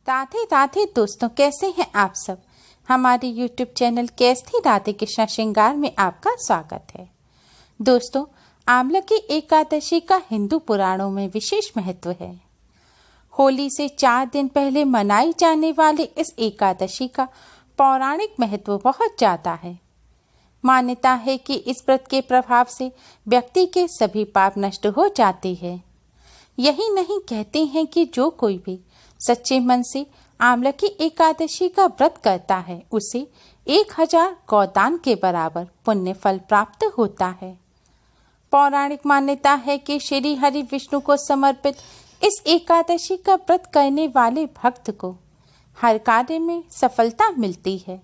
राधे राधे दोस्तों, कैसे हैं आप सब। हमारे YouTube चैनल कैस्थी राधे कृष्णा श्रृंगार में आपका स्वागत है। दोस्तों, आंवला की एकादशी का हिंदू पुराणों में विशेष महत्व है। होली से 4 दिन पहले मनाई जाने वाली इस एकादशी का पौराणिक महत्व बहुत ज़्यादा है। मान्यता है कि इस व्रत के प्रभाव से व्यक्ति के सभी पाप नष्ट हो जाते हैं। यही नहीं, कहते हैं कि जो कोई भी सच्चे मन से आंवला की एकादशी का व्रत करता है उसे 1000 गौदान के बराबर पुण्य फल प्राप्त होता है। पौराणिक मान्यता है कि श्री हरि विष्णु को समर्पित इस एकादशी का व्रत करने वाले भक्त को हर कार्य में सफलता मिलती है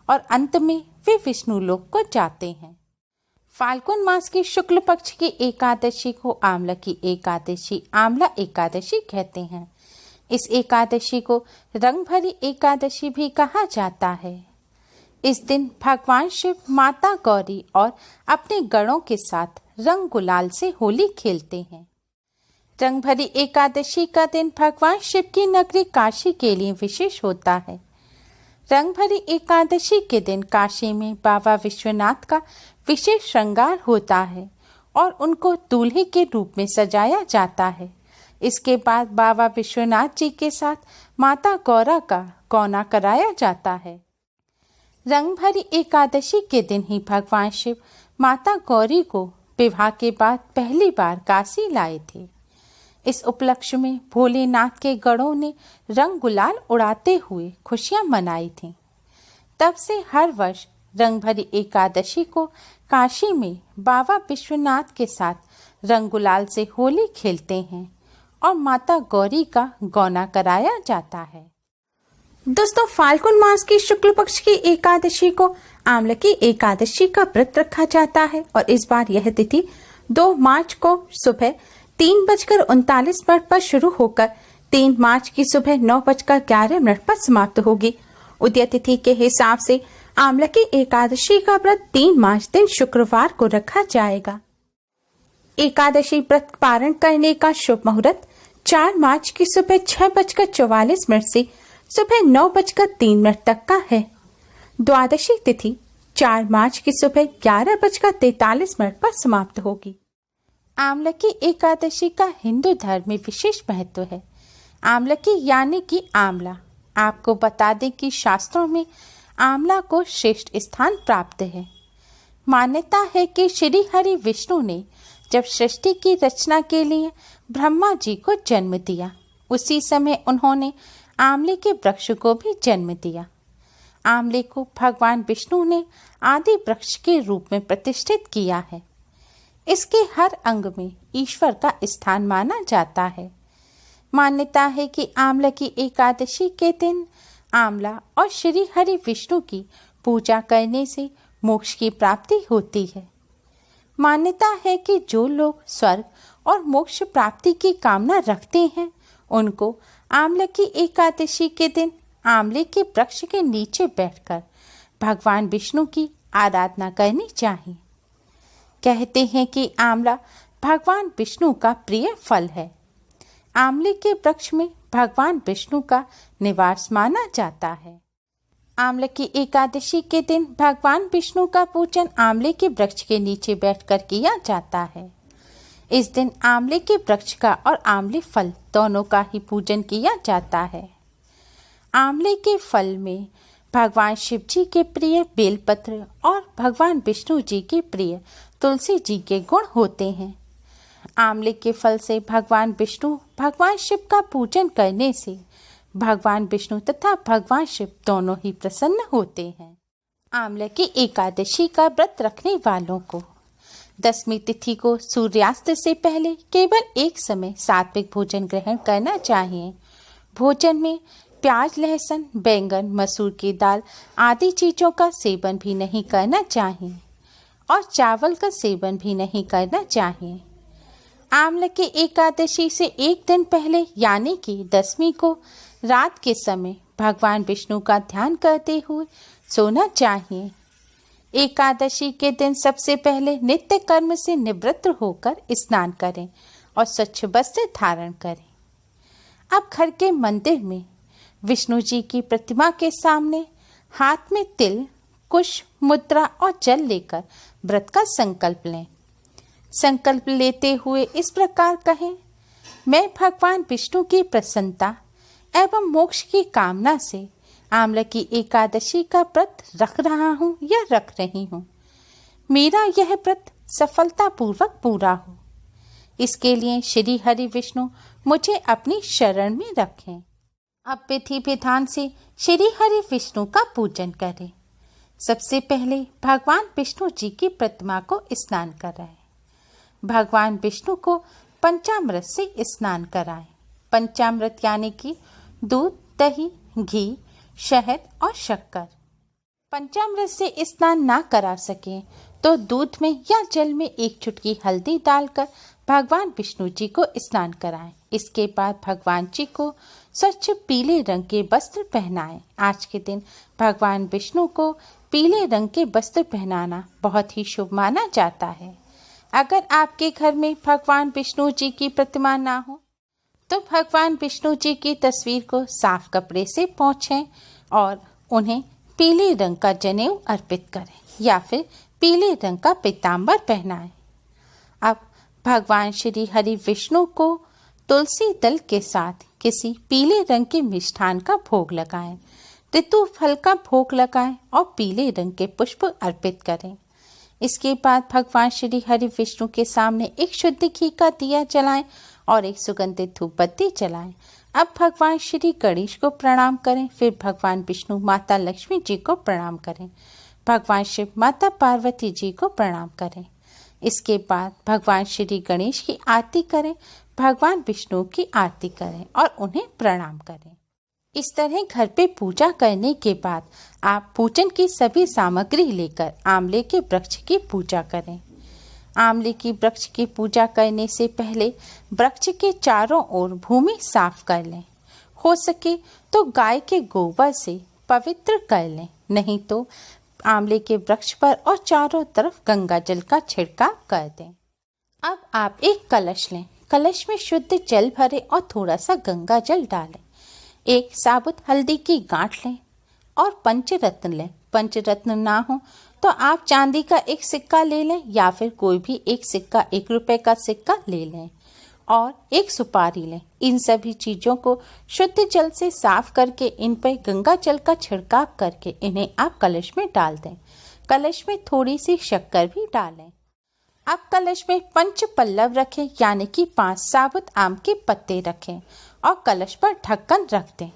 और अंत में वे विष्णु लोक को जाते हैं। फाल्गुन मास की शुक्ल पक्ष की एकादशी को आंवला की एकादशी, आंवला एकादशी कहते हैं। इस एकादशी को रंग भरी एकादशी भी कहा जाता है। इस दिन भगवान शिव माता गौरी और अपने गणों के साथ रंग गुलाल से होली खेलते हैं। रंग भरी एकादशी का दिन भगवान शिव की नगरी काशी के लिए विशेष होता है। रंग भरी एकादशी के दिन काशी में बाबा विश्वनाथ का विशेष श्रृंगार होता है और उनको दूल्हे के रूप में सजाया जाता है। इसके बाद बाबा विश्वनाथ जी के साथ माता गौरा का गौना कराया जाता है। रंग भरी एकादशी के दिन ही भगवान शिव माता गौरी को विवाह के बाद पहली बार काशी लाए थे। इस उपलक्ष्य में भोलेनाथ के गणों ने रंग गुलाल उड़ाते हुए खुशियां मनाई थीं। तब से हर वर्ष रंग भरी एकादशी को काशी में बाबा विश्वनाथ के साथ रंग गुलाल से होली खेलते हैं और माता गौरी का गौना कराया जाता है। दोस्तों, फाल्गुन मास की शुक्ल पक्ष की एकादशी को आंवला की एकादशी का व्रत रखा जाता है और इस बार यह तिथि 2 मार्च को सुबह 3:39 पर शुरू होकर 3 मार्च की सुबह 9:11 पर समाप्त होगी। उदय तिथि के हिसाब से आंवला की एकादशी का व्रत 3 मार्च दिन शुक्रवार को रखा जाएगा। एकादशी व्रत पारण करने का शुभ मुहूर्त 4 मार्च की सुबह 6:44 से सुबह 9:03 तक का है। द्वादशी तिथि 4 मार्च की सुबह 11:43 पर समाप्त होगी। आंवला की एकादशी का हिंदू धर्म में विशेष महत्व है। आंवला की यानी कि आंवला, आपको बता दें कि शास्त्रों में आंवला को श्रेष्ठ स्थान प्राप्त है। मान्यता है कि श्री हरि विष्णु ने जब सृष्टि की रचना के लिए ब्रह्मा जी को जन्म दिया, उसी समय उन्होंने आंवले के वृक्ष को भी जन्म दिया। आंवले को भगवान विष्णु ने आदि वृक्ष के रूप में प्रतिष्ठित किया है। इसके हर अंग में ईश्वर का स्थान माना जाता है। मान्यता है कि आंवला की एकादशी के दिन आंवला और श्री हरि विष्णु की पूजा करने से मोक्ष की प्राप्ति होती है। मान्यता है कि जो लोग स्वर्ग और मोक्ष प्राप्ति की कामना रखते हैं उनको आंवला की एकादशी के दिन आंवले के वृक्ष के नीचे बैठकर भगवान विष्णु की आराधना करनी चाहिए। कहते हैं कि आंवला भगवान विष्णु का प्रिय फल है। आंवले के वृक्ष में भगवान विष्णु का निवास माना जाता है। आंवला की एकादशी के दिन भगवान विष्णु का पूजन आंवले के वृक्ष के नीचे बैठकर किया जाता है। इस दिन आंवले के वृक्ष का और आंवले फल दोनों का ही पूजन किया जाता है। आंवले के फल में भगवान शिव जी के प्रिय बेलपत्र और भगवान विष्णु जी के प्रिय तुलसी जी के गुण होते हैं। आंवले के फल से भगवान विष्णु, भगवान शिव का पूजन करने से भगवान विष्णु तथा भगवान शिव दोनों ही प्रसन्न होते हैं। आंवला की एकादशी का व्रत रखने वालों को दसवीं तिथि को सूर्यास्त से पहले केवल एक समय सात्विक भोजन ग्रहण करना चाहिए। भोजन में प्याज, लहसुन, बैंगन, मसूर की दाल आदि चीजों का सेवन भी नहीं करना चाहिए और चावल का सेवन भी नहीं करना चाहिए। आंवला की एकादशी से एक दिन पहले यानी कि 10वीं को रात के समय भगवान विष्णु का ध्यान करते हुए सोना चाहिए। एकादशी के दिन सबसे पहले नित्य कर्म से निवृत्त होकर स्नान करें और स्वच्छ वस्त्र धारण करें। अब घर के मंदिर में विष्णु जी की प्रतिमा के सामने हाथ में तिल, कुश, मुद्रा और जल लेकर व्रत का संकल्प लें। संकल्प लेते हुए इस प्रकार कहें, मैं भगवान विष्णु की प्रसन्नता एवं मोक्ष की कामना से आंवला की एकादशी का व्रत रख रहा हूँ या रख रही हूँ। मेरा यह व्रत सफलतापूर्वक पूरा हो, इसके लिए श्री हरि विष्णु मुझे अपनी शरण में रखें। अब विधि विधान से श्री हरि विष्णु का पूजन करें। सबसे पहले भगवान विष्णु जी की प्रतिमा को स्नान कराएं। भगवान विष्णु को पंचामृत से स्नान कराएं। पंचामृत यानी कि दूध, दही, घी, शहद और शक्कर। पंचामृत से स्नान ना करा सके तो दूध में या जल में एक चुटकी हल्दी डालकर भगवान विष्णु जी को स्नान कराएं। इसके बाद भगवान जी को स्वच्छ पीले रंग के वस्त्र पहनाएं। आज के दिन भगवान विष्णु को पीले रंग के वस्त्र पहनाना बहुत ही शुभ माना जाता है। अगर आपके घर में भगवान विष्णु जी की प्रतिमा ना हो तो भगवान विष्णु जी की तस्वीर को साफ कपड़े से पोंछें और उन्हें पीले रंग का जनेऊ अर्पित करें या फिर पीले रंग का पीतांबर पहनाएं। अब भगवान श्री हरि विष्णु को तुलसी दल के साथ किसी पीले रंग के मिष्ठान का भोग लगाएं, ऋतु फल का भोग लगाएं और पीले रंग के पुष्प अर्पित करें। इसके बाद भगवान श्री हरि विष्णु के सामने एक शुद्ध घी का दिया जलाएं और एक सुगंधित धूप बत्ती जलाएं। अब भगवान श्री गणेश को प्रणाम करें, फिर भगवान विष्णु माता लक्ष्मी जी को प्रणाम करें, भगवान शिव माता पार्वती जी को प्रणाम करें। इसके बाद भगवान श्री गणेश की आरती करें, भगवान विष्णु की आरती करें और उन्हें प्रणाम करें। इस तरह घर पे पूजा करने के बाद आप पूजन की सभी सामग्री लेकर आंवले के वृक्ष की पूजा करें। आंवले की वृक्ष की पूजा करने से पहले वृक्ष के चारों ओर भूमि साफ कर लें। हो सके तो गाय के गोबर से पवित्र कर लें, नहीं तो आंवले के वृक्ष पर और चारों तरफ गंगा जल का छिड़काव कर दें। अब आप एक कलश लें, कलश में शुद्ध जल भरें और थोड़ा सा गंगा जल डालें। एक साबुत हल्दी की गांठ लें और पंचरत्न लें। पंचरत्न ना हो तो आप चांदी का एक सिक्का ले लें या फिर कोई भी एक सिक्का, 1 रुपए का सिक्का ले लें और एक सुपारी लें। इन सभी चीजों को शुद्ध जल से साफ करके इन पर गंगा जल का छिड़काव करके इन्हें आप कलश में डाल दें। कलश में थोड़ी सी शक्कर भी डालें। अब कलश में पंच पल्लव रखें, यानी कि 5 साबुत आम के पत्ते रखें और कलश पर ढक्कन रख दें।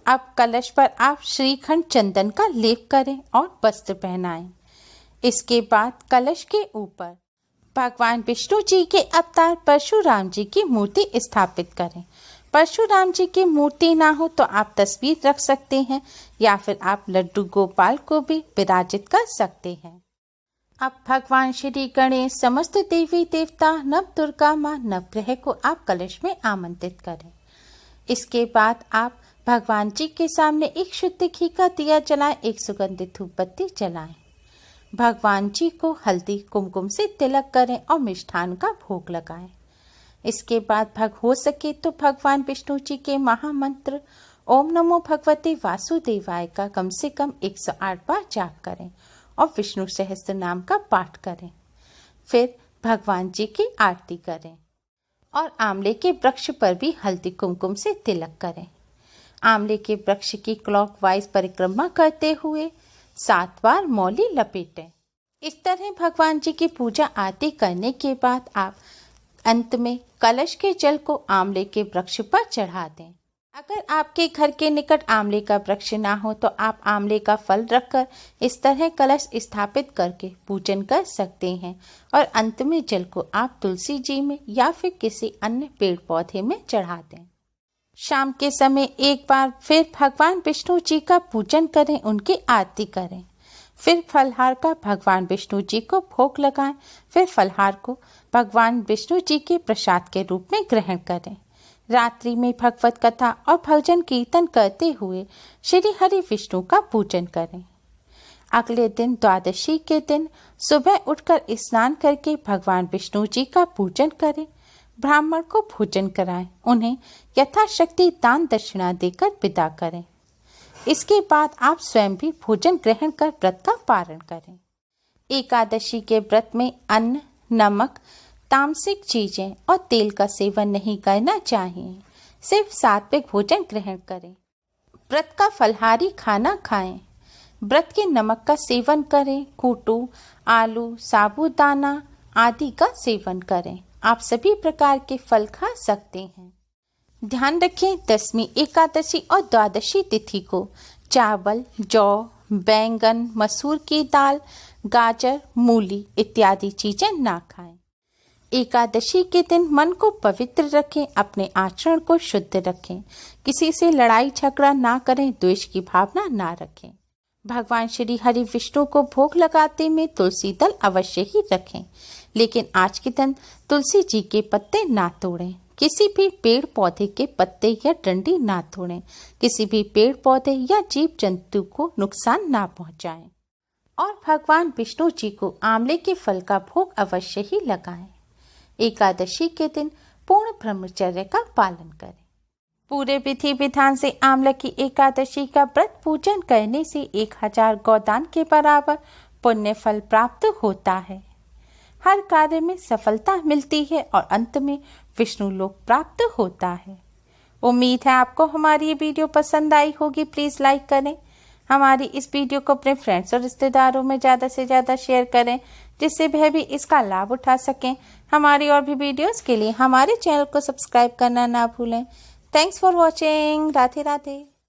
अब कलश पर आप श्रीखंड चंदन का लेप करें और वस्त्र पहनाएं। इसके बाद कलश के ऊपर भगवान विष्णु जी के अवतार परशुराम जी की मूर्ति स्थापित करें। परशुराम जी की मूर्ति ना हो तो आप तस्वीर रख सकते हैं या फिर आप लड्डू गोपाल को भी विराजित कर सकते हैं। अब भगवान श्री गणेश, समस्त देवी देवता, नव दुर्गा माँ, नवग्रह को आप कलश में आमंत्रित करें। इसके बाद आप भगवान जी के सामने एक शुद्ध घी का दिया जलाएं, एक सुगंधित धूप बत्ती जलाएं। भगवान जी को हल्दी कुमकुम से तिलक करें और मिष्ठान का भोग लगाएं। इसके बाद हो सके तो भगवान विष्णु जी के महामंत्र ओम नमो भगवते वासुदेवाय का कम से कम 108 बार जाप करें और विष्णु सहस्त्र नाम का पाठ करें। फिर भगवान जी की आरती करें और आंवले के वृक्ष पर भी हल्दी कुमकुम से तिलक करें। आंवले के वृक्ष की क्लॉकवाइज परिक्रमा करते हुए 7 बार मौली लपेटें। इस तरह भगवान जी की पूजा आरती करने के बाद आप अंत में कलश के जल को आंवले के वृक्ष पर चढ़ा दें। अगर आपके घर के निकट आंवले का वृक्ष ना हो तो आप आंवले का फल रखकर इस तरह कलश स्थापित करके पूजन कर सकते हैं और अंत में जल को आप तुलसी जी में या फिर किसी अन्य पेड़ पौधे में चढ़ा दें। शाम के समय एक बार फिर भगवान विष्णु जी का पूजन करें, उनकी आरती करें। फिर फलहार का भगवान विष्णु जी को भोग लगाएं। फिर फलहार को भगवान विष्णु जी के प्रसाद के रूप में ग्रहण करें। रात्रि में भगवत कथा और भजन कीर्तन करते हुए श्री हरि विष्णु का पूजन करें। अगले दिन द्वादशी के दिन सुबह उठकर स्नान करके भगवान विष्णु जी का पूजन करें। ब्राह्मण को भोजन कराएं, उन्हें यथाशक्ति दान दक्षिणा देकर विदा करें। इसके बाद आप स्वयं भी भोजन ग्रहण कर व्रत का पारण करें। एकादशी के व्रत में अन्न, नमक, तामसिक चीजें और तेल का सेवन नहीं करना चाहिए। सिर्फ सात्विक भोजन ग्रहण करें। व्रत का फलाहारी खाना खाएं। व्रत के नमक का सेवन करें। कूटू, आलू, साबूदाना आदि का सेवन करें। आप सभी प्रकार के फल खा सकते हैं। ध्यान रखें, दसवीं एकादशी और द्वादशी तिथि को चावल, जौ, बैंगन, मसूर की दाल, गाजर, मूली इत्यादि चीजें ना खाएं। एकादशी के दिन मन को पवित्र रखें, अपने आचरण को शुद्ध रखें, किसी से लड़ाई झगड़ा ना करें, द्वेष की भावना ना रखें। भगवान श्री हरि विष्णु को भोग लगाते में तुलसी दल अवश्य ही रखें, लेकिन आज के दिन तुलसी जी के पत्ते ना तोड़ें। किसी भी पेड़ पौधे के पत्ते या डंडी ना तोड़ें। किसी भी पेड़ पौधे या जीव जंतु को नुकसान ना पहुंचाएं। और भगवान विष्णु जी को आंवले के फल का भोग अवश्य ही लगाएं। एकादशी के दिन पूर्ण ब्रह्मचर्य का पालन करें। पूरे विधि विधान से आंवला की एकादशी का व्रत पूजन करने से 1000 गोदान के बराबर पुण्य फल प्राप्त होता है। हर कार्य में सफलता मिलती है और अंत में विष्णु लोक प्राप्त होता है। उम्मीद है आपको हमारी ये वीडियो पसंद आई होगी। प्लीज लाइक करें। हमारी इस वीडियो को अपने फ्रेंड्स और रिश्तेदारों में ज़्यादा से ज़्यादा शेयर करें, जिससे वह भी इसका लाभ उठा सकें। हमारी और भी वीडियोस के लिए हमारे चैनल को सब्सक्राइब करना ना भूलें। Thanks for watching. Radhe Radhe.